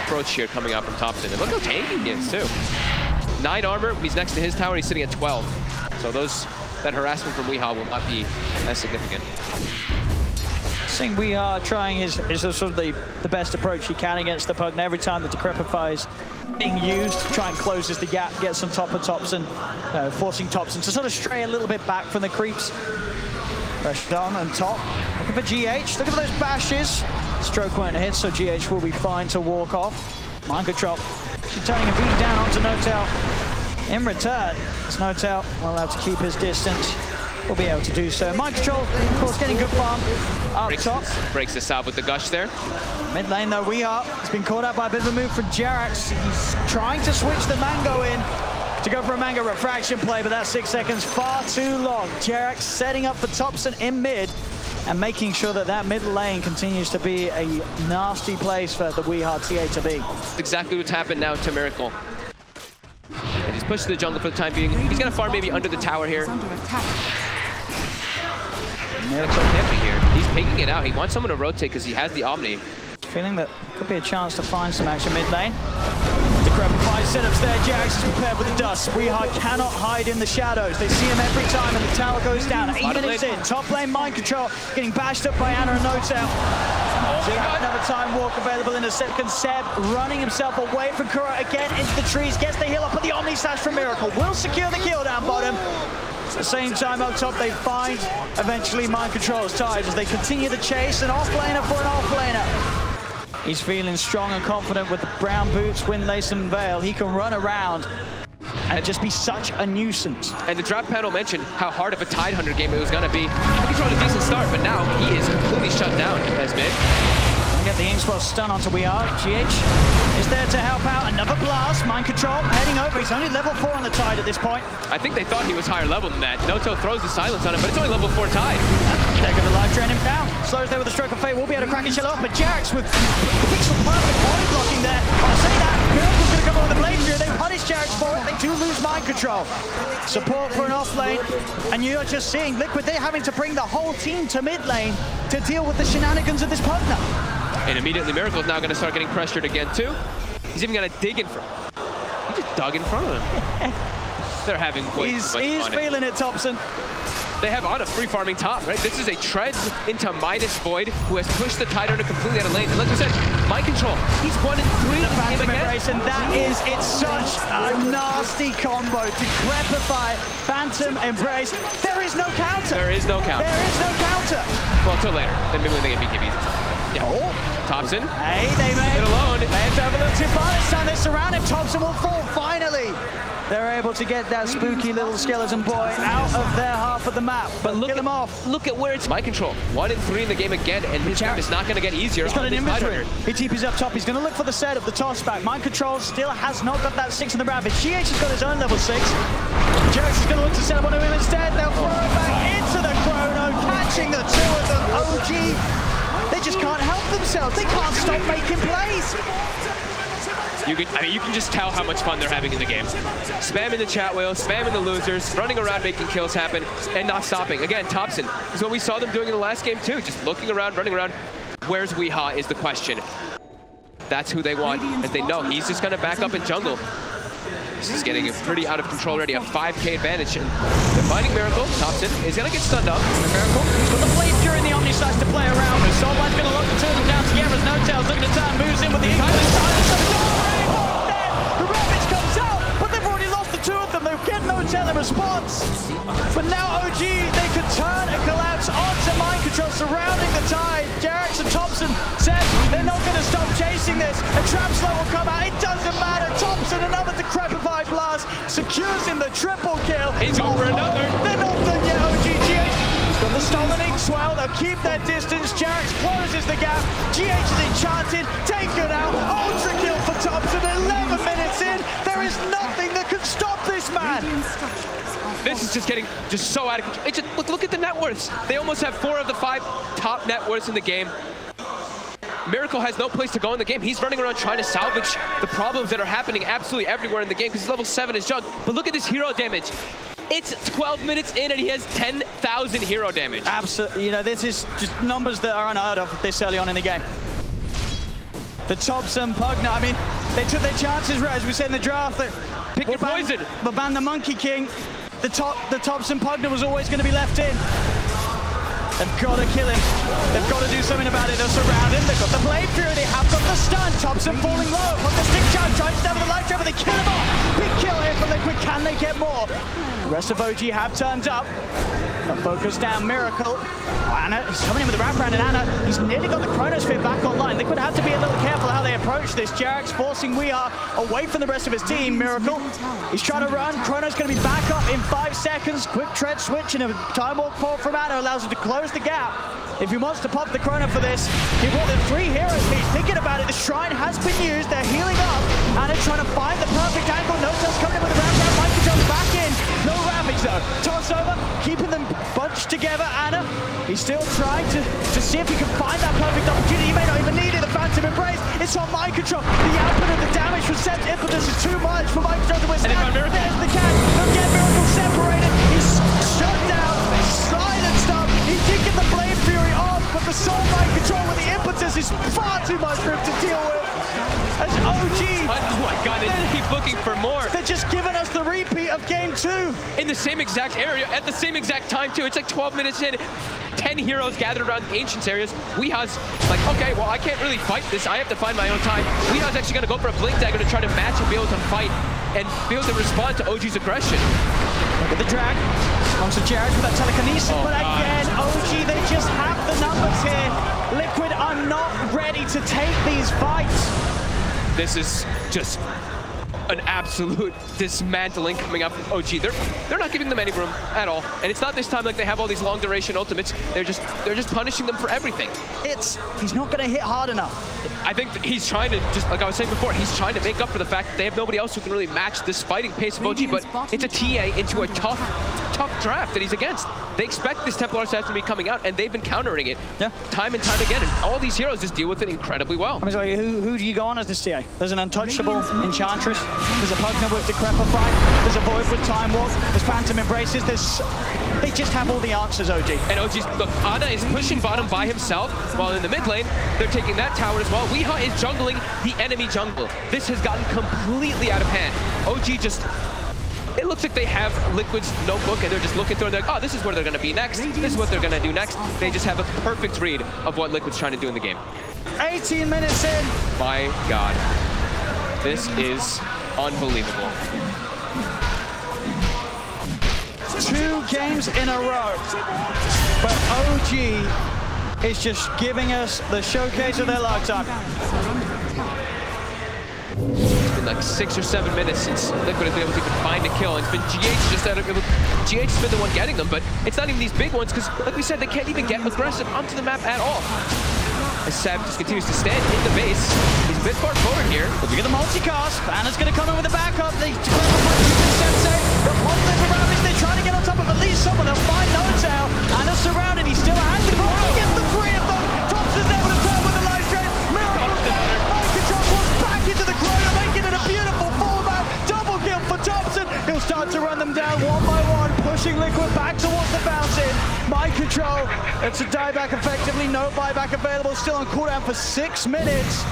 approach here coming out from TOPSON. And look how tanky he is, too. 9 armor, when he's next to his tower, he's sitting at 12. So that harassment from Weehaw will not be as significant. Thing we are trying is sort of the best approach he can against the Pugna. Every time the Decrepify is being used to try and closes the gap, gets on top of TOPSON, forcing TOPSON to sort of stray a little bit back from the creeps. Pressure down on top. Looking for GH. Look at those bashes. Stroke won't hit, so GH will be fine to walk off. Mind control. She's turning a beat down onto NoTail. In return, it's NoTail will have to keep his distance. Will be able to do so. Mind control, of course, getting good farm up top. Breaks this out with the gush there. Mid lane, though, He's been caught out by a bit of a move from Jerax. He's trying to switch the Mango in to go for a Mango refraction play, but that 6 seconds far too long. Jerax setting up for TOPSON in mid and making sure that mid lane continues to be a nasty place for the Weehaw TA to be. That's exactly what's happened now to Miracle. And he's pushed to the jungle for the time being. He's going to farm maybe under the tower here. Miracle camping here. He's taking it out. He wants someone to rotate because he has the Omni. Feeling that could be a chance to find some action mid lane. Decrepify setups there. Jerax is prepared with the dust. Weehaw cannot hide in the shadows. They see him every time and the tower goes down. 8 minutes in. Top lane mind control. Getting bashed up by Anna and NoTail. Another time walk available in a second. Seb running himself away from Kura again into the trees. Gets the heal up, but the Omni slash from Miracle will secure the kill down bottom. At the same time up top, they find eventually mind control's tied as they continue the chase. An off-laner for an off-laner. He's feeling strong and confident with the brown boots, wind lace and veil. He can run around and just be such a nuisance. And the draft panel mentioned how hard of a Tide Hunter game it was going to be. He controlled a decent start, but now he is completely shut down as mid. Get the Inkspell stun onto Weehaw. GH is there to help out. Another blast. Mind control heading over. He's only level 4 on the Tide at this point. I think they thought he was higher level than that. NoTail throws the silence on him, but it's only level 4 Tide. They're going to live drain him down. Slows there with a stroke of fate. We'll be able to crack each other off, but Jerax with pixel perfect body blocking there. I'll say that. Miracle's going to come on the blade through. They punish Jerax for it. They do lose mind control. Support for an off lane, and you're just seeing Liquid. They're having to bring the whole team to mid lane to deal with the shenanigans of this Pugna. And immediately Miracle's now going to start getting pressured again too. He's even going to dig in front. He just dug in front of him. They're having way too much fun. He's feeling it, TOPSON. They have on a free farming top, right? This is a Treads into minus Void who has pushed the Tide Hunter completely out of lane. And like I said, mind control. He's 1 in 3 the Phantom Embrace, and that is, it's such a nasty combo. Decrepify, Phantom Embrace. There is no counter. There is no counter. There is no counter. Well, until later. Then maybe they get BKBs. Yeah. Oh. TOPSON. Hey, they made it alone. They have to have a little too far this time. They surround him. TOPSON will fall finally. They're able to get that spooky little skeleton boy out of their half of the map. But look at him off. Look at where it's mind control. 1 in 3 in the game again, and his game is not going to get easier. He's got an inventory. He TP's up top. He's going to look for the set of the toss back. Mind control still has not got that 6 in the rapid. GH has got his own level 6. Jerax is going to look to set up onto him instead. They'll throw it back into the chrono, catching the 2 of them. OG. They just can't help themselves. They can't stop making plays. You can just tell how much fun they're having in the game. Spamming the chat wheel, spamming the losers, running around making kills happen, and not stopping. Again, TOPSON is what we saw them doing in the last game too, just looking around, running around. Where's Weehaw is the question. That's who they want, as they know he's just going to back up in jungle. This is getting pretty out of control already, a 5k advantage. And they're finding Miracle. TOPSON is going to get stunned up. Miracle, he's got the blade during the Omni slash to play around. Soulbline's going to lock the 2 of them down together as NoTail's looking to turn, moves in with the NoTail in response, but now OG, they could turn and collapse onto mind control surrounding the Tide. Jerax and TOPSON said they're not going to stop chasing this. A trap slow will come out, it doesn't matter. TOPSON, another Decrepify blast, secures him the triple kill. He's over another. They're not done yet, OG. He's got the stolen ink swell, they'll keep their distance. Jerax closes the gap. GH is enchanted, taken out. Ultra kill for TOPSON, 11 minutes in. There is nothing that can stop this man. This is just getting so out of control. It's just, look at the net worths. They almost have 4 of the 5 top net worths in the game. Miracle has no place to go in the game. He's running around trying to salvage the problems that are happening absolutely everywhere in the game because he's level 7 as Jug. But look at this hero damage. It's 12 minutes in and he has 10,000 hero damage. Absolutely. You know, this is just numbers that are unheard of this early on in the game. The TOPSON Pugna, I mean, they took their chances, right, as we said in the draft. They picked the poison. But ban the Monkey King. The TOPSON Pugna was always going to be left in. They've got to kill him. They've got to do something about it. They'll surround him. They've got the Blade Fury. They have got the stun. TOPSON falling low. From the stick charge, trying to stab with the light trap, but they kill him off. Big kill here for Liquid. Can they get more? The rest of OG have turned up. The focus down, Miracle. Anna, he's coming in with the wraparound, and Anna, he's nearly got the Chronosphere back online. Liquid have to be a little careful how they approach this. Jarek's forcing Weehaw away from the rest of his team. Miracle, he's trying to run. Chrono's going to be back up in 5 seconds. Quick tread switch and a time walk pull from Anna allows him to close the gap. If he wants to pop the Chrono for this, he brought in 3 heroes. He's thinking about it. The Shrine has been used. They're healing up. Anna trying to find the perfect angle. NOTA's coming in with the wraparound. Mikey jumps back in. No Ravage though. Toss over, keeping them bunched together. Anna, he's still trying to see if he can find that perfect opportunity. He may not even need it. The Phantom Embrace, it's on mind control. The output of the damage from Seb's impetus is too much for mind control to withstand. There's the catch. They'll get Miracle separated. He's shut down, silenced up. He did get the Blade Fury off, but the Soul Mind Control with the impetus is far too much for him to deal with. As OG, oh my god, they keep looking for more. They're just giving us the repeat of game 2. In the same exact area, at the same exact time too. It's like 12 minutes in, 10 heroes gathered around the Ancients areas. Weehaw's like, okay, well I can't really fight this. I have to find my own time. Weehaw's actually gonna go for a Blink Dagger to try to match and be able to fight and be able to respond to OG's aggression. Look at the drag. Comes to Jarek with that telekinesis, but again, OG, they just have the numbers here. Liquid are not ready to take these fights. This is just an absolute dismantling coming up from OG. They're not giving them any room at all. And it's not this time like they have all these long duration ultimates. They're just punishing them for everything. He's not going to hit hard enough. I think that he's trying to, just like I was saying before, he's trying to make up for the fact that they have nobody else who can really match this fighting pace of OG, but it's a TA into a tough draft that he's against. They expect this Templar Assassin to be coming out, and they've been countering it time and time again, and all these heroes just deal with it incredibly well. I mean, sorry, who do you go on as this TA? There's an Untouchable Enchantress, there's a Pugna with Decrepify, there's a Void with Time Walk, there's Phantom Embraces, they just have all the answers, OG. And OG's, look, Ana is pushing bottom by himself, while in the mid lane, they're taking that tower as well. Weehaw is jungling the enemy jungle. This has gotten completely out of hand. OG just, it looks like they have Liquid's notebook and they're just looking through and they're like, oh, this is where they're going to be next. This is what they're going to do next. They just have a perfect read of what Liquid's trying to do in the game. 18 minutes in. My God. This is unbelievable. 2 games in a row. But OG is just giving us the showcase of their lifetime. It's been like 6 or 7 minutes since Liquid has been able to even find a kill. It's been GH just out of GH has been the one getting them, but it's not even these big ones because, like we said, they can't even get aggressive onto the map at all. As Seb just continues to stand in the base, he's a bit far forward here. But we get the multicast. Anna's going to come in with the backup. They're trying to get on top of at least someone. They'll find NOTAL. Anna's surrounded. He still has the ball. He gets the 3 of them. TOPSON's able to turn with the life drain. Miracle. Mind control pulls back into the Chrono, making it a beautiful fallback. Double kill for TOPSON. He'll start to run them down one by one, pushing Liquid back towards the bounce in. Mind control. It's a dieback effectively. No buyback available. Still on cooldown for 6 minutes.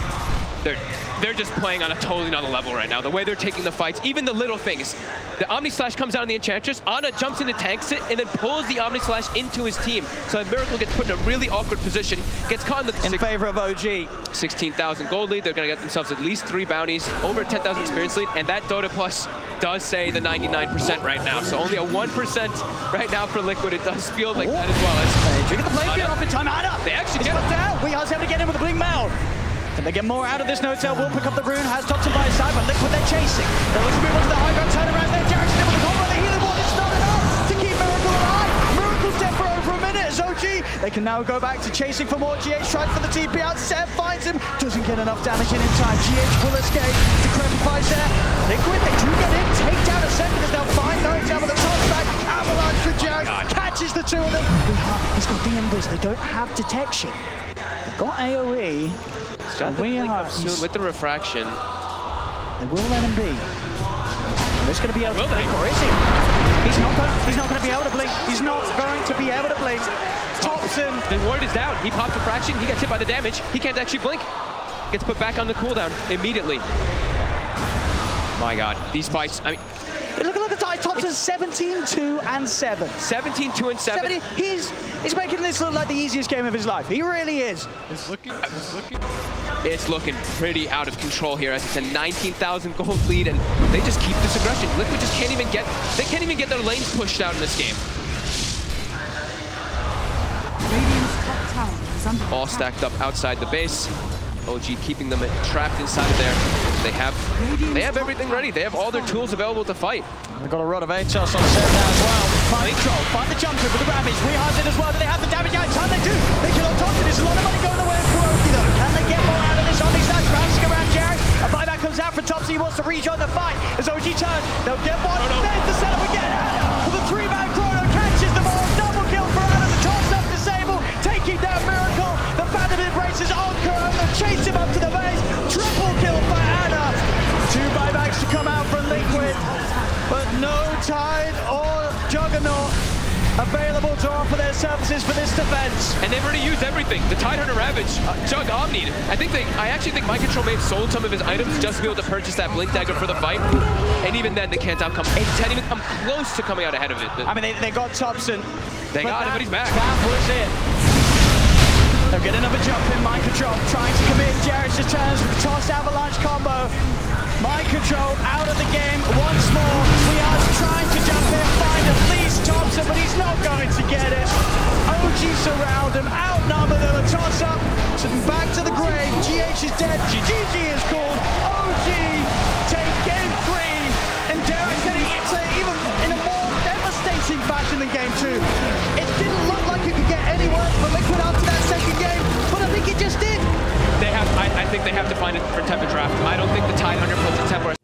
They're just playing on a totally another level right now. The way they're taking the fights, even the little things. The Omni Slash comes out on the Enchantress. Ana jumps into, tanks it, and then pulls the Omni Slash into his team. So Miracle gets put in a really awkward position, gets caught in favor of OG. 16,000 gold lead. They're going to get themselves at least 3 bounties, over 10,000 experience lead, and that Dota Plus does say the 99% right now. So only a 1% right now for Liquid. It does feel like that as well. They get the play field off in time. Ana! They actually get it down. Weeha's able to get in with the Blink Mail. Can they get more out of this? NOTAL will pick up the rune, has TOPSON by his side, but Liquid they're chasing. They're looking to move on to the high ground, turn around there. Jarek's able to combo the healing wall. It's not enough to keep Miracle alive. Miracle's dead for over a minute as OG. They can now go back to chasing for more. GH tries for the TP out. Seb finds him. Doesn't get enough damage in time. GH will escape. Decrepify's there. Liquid, they do get in. Take down a second as they'll find NOTAL with the top back. Avalanche for Jarek. Catches the 2 of them. He's got the embers. They don't have detection. They've got AoE. So soon with the refraction. They will let him be. He's going to be able to blink, or is he? He's not going to be able to blink. He's not going to be able to blink. TOPSON. The ward is down. He popped refraction. He gets hit by the damage. He can't actually blink. gets put back on the cooldown immediately. My God, these fights, I mean... Look at the TOPSON 17-2 and 7. 17-2 and 7. He's making this look like the easiest game of his life. He really is. It's looking pretty out of control here as it's a 19,000 gold lead, and they just keep this aggression. Liquid just can't even get their lanes pushed out in this game. All stacked up outside the base. OG keeping them trapped inside of there. They have everything ready. They have all their tools available to fight. They've got a rod of ATOS on the set now as well. Find control, find the jumper with the Ravage. Rehides it as well. Do they have the damage out in time? They do. They kill on top of this. A lot of money going away for Oki though. Can they get more out of this on these nice bouncing around Jared? A buyback comes out for TOPSON. He wants to rejoin the fight. As OG turns, they'll get one. There's the setup again. Anna with a 3-man chrono catches them all. Double kill for Anna. The toss up disable. Taking down Miracle. The Phantom embraces on Chrono. Chase him up to the base. Triple kill for Anna. 2 buybacks to come out from Liquid. But no Tide or Juggernaut available to offer their services for this defense. And they've already used everything. The Tidehunter Ravage, Jug Omni. I actually think My Control may have sold some of his items just to be able to purchase that Blink Dagger for the fight. And even then, they can't even come close to coming out ahead of it. I mean, they got TOPSON. They got him, but he's back. That was it. They'll get another jump in. Mind Control trying to commit. Jared just turns with the toss avalanche combo. Mind Control out of the game once more. We are trying to jump in, find at least TOPSON, but he's not going to get it. OG surround him, outnumber them, a toss up, back to the grave. GH is dead, GG is called. OG take game 3, and Derek's getting into even in a more devastating fashion than game 2. It didn't look like it could get any worse for Liquid after that second game, but I think it just did. I think they have to find a different type of draft. I don't think the Tidehunter puts a temper.